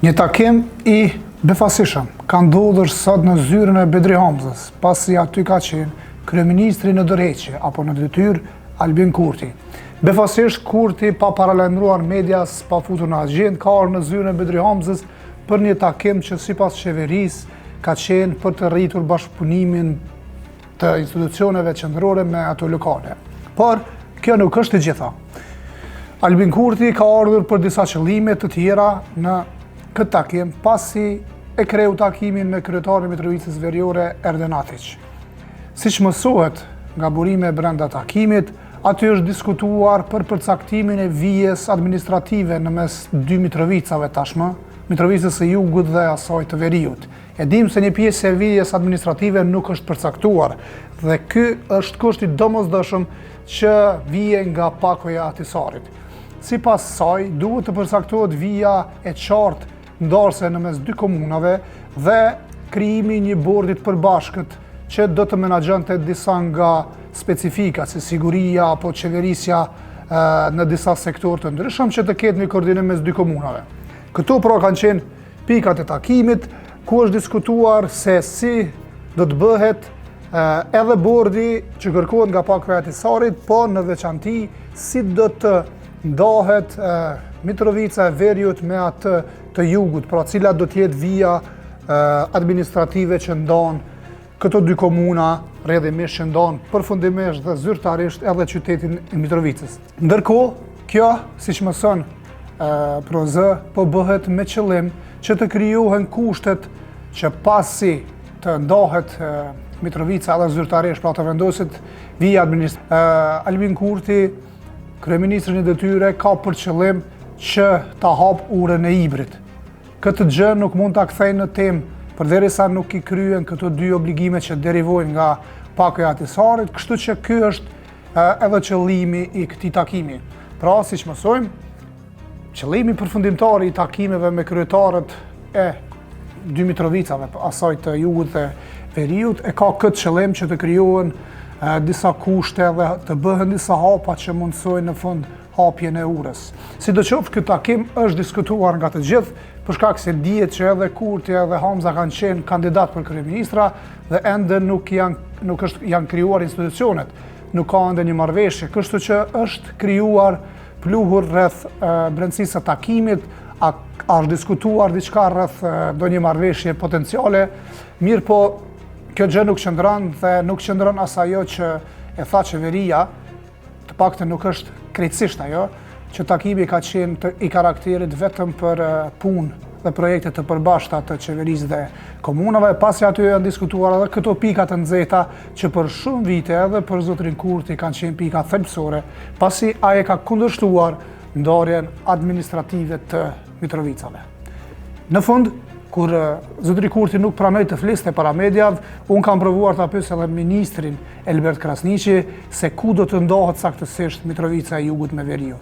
Një takim i befasishëm ka ndodhur sot në zyrën e Bedri Hamzës, pasi aty ka qenë kryeministri në dorëheqje apo në detyrë Albin Kurti. Befasisht Kurti, pa paralajmëruar medias, pa futur në agjendë, ka ardhur në zyrën e Bedri Hamzës për një takim që sipas qeverisë ka qenë për të rritur bashkëpunimin të institucioneve qendrore me ato lokale. Por kjo nuk është e gjitha. Albin Kurti ka ardhur për disa qëllime të tjera në këtë takim, pasi e kreu takimin me kryetarin e Mitrovicës Veriore Erden Atiq. Siç mësohet nga burime brenda takimit, aty është diskutuar për përcaktimin e vijes administrative në mes dy Mitrovicave tashmë, Mitrovicës së Jugut dhe asaj të Veriut. E dim se një pjesë e vijes administrative nuk është përcaktuar dhe ky është kusht i domosdoshëm që vije nga pakoja e Atisarit. Sipas saj, duhet të përcaktohet vija e qartë ndarse në mes dy komunave dhe krijimi një bordi të përbashkët që do të menaxhonte disa nga specifikat si siguria apo qeverisja në disa sektorë të ndryshëm që të ketë një koordinim mes dy komunave. Këto pra kanë qenë pikat e takimit ku është diskutuar se si do të bëhet edhe bordi që kërkohet nga pakoja e Atisarit, po në veçanti si do të ndahet Mitrovica e Veriut me atë të Jugut, pra cila do të jetë vija administrative që ndan këto dy komuna, rrjedhimisht që ndan përfundimisht dhe zyrtarisht edhe qytetin e Mitrovicës. Ndërkohë, kjo, siç mëson PROZ, po bëhet me qëllim që të krijohen kushtet që pasi të ndahet Mitrovica edhe zyrtarisht, pra të vendoset vija administrative. Albin Kurti, kryeministri në detyre, ka për qëllim që ta hap urën e Ibrit. Këtë gjë nuk mund ta kthejnë në temë përderisa nuk i kryen këto dy obligime që derivojnë nga pakoja e Atisarit, kështu që ky është edhe qëllimi i këtij takimi. Pra, siç mësojmë, qëllimi përfundimtar i takimeve me kryetarët e dy Mitrovicave, asaj të Jugut dhe Veriut, e ka këtë qëllim që të krijohen disa kushte dhe të bëhen disa hapa që mundsojnë në fund hapjen e urës. Sidoqoftë, ky takim është diskutuar nga të gjithë, për shkak se dihet që edhe Kurti edhe Hamza kanë qenë kandidat për kryeministra dhe ende nuk janë krijuar institucionet, nuk ka ende një marrëveshje, kështu që është krijuar pluhur rreth brendësisë së takimit, a është diskutuar diçka rreth ndonjë marrëveshje potenciale, mirë po kjo gjë nuk qëndron dhe nuk qëndron as ajo që e tha qeveria, të paktën nuk është krejtësisht ajo, që takimi ka qenë i karakterit vetëm për punë dhe projekte të përbashkëta të qeverisë dhe komunave, pasi aty janë diskutuar edhe këto pika të nxehta që për shumë vite edhe për zotrin Kurti kanë qenë pika thelbësore, pasi ai ka kundërshtuar ndarjen administrative të Mitrovicave. Në fund, kur zotri Kurti nuk pranoi të fliste para mediave, unë kam provuar ta pyes edhe ministrin Elbert Krasniqi se ku do të ndahet saktësisht Mitrovica e Jugut me Veriut.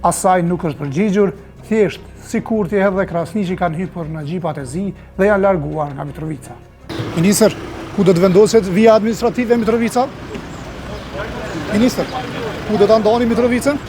Asaj nuk është përgjigjur, thjesht si Kurti edhe Krasniqi kanë hyrë në xhipat e zi dhe janë larguar nga Mitrovica. Ministër, ku do të vendoset vija administrative e Mitrovica? Ministër, ku do ta ndani Mitrovicën?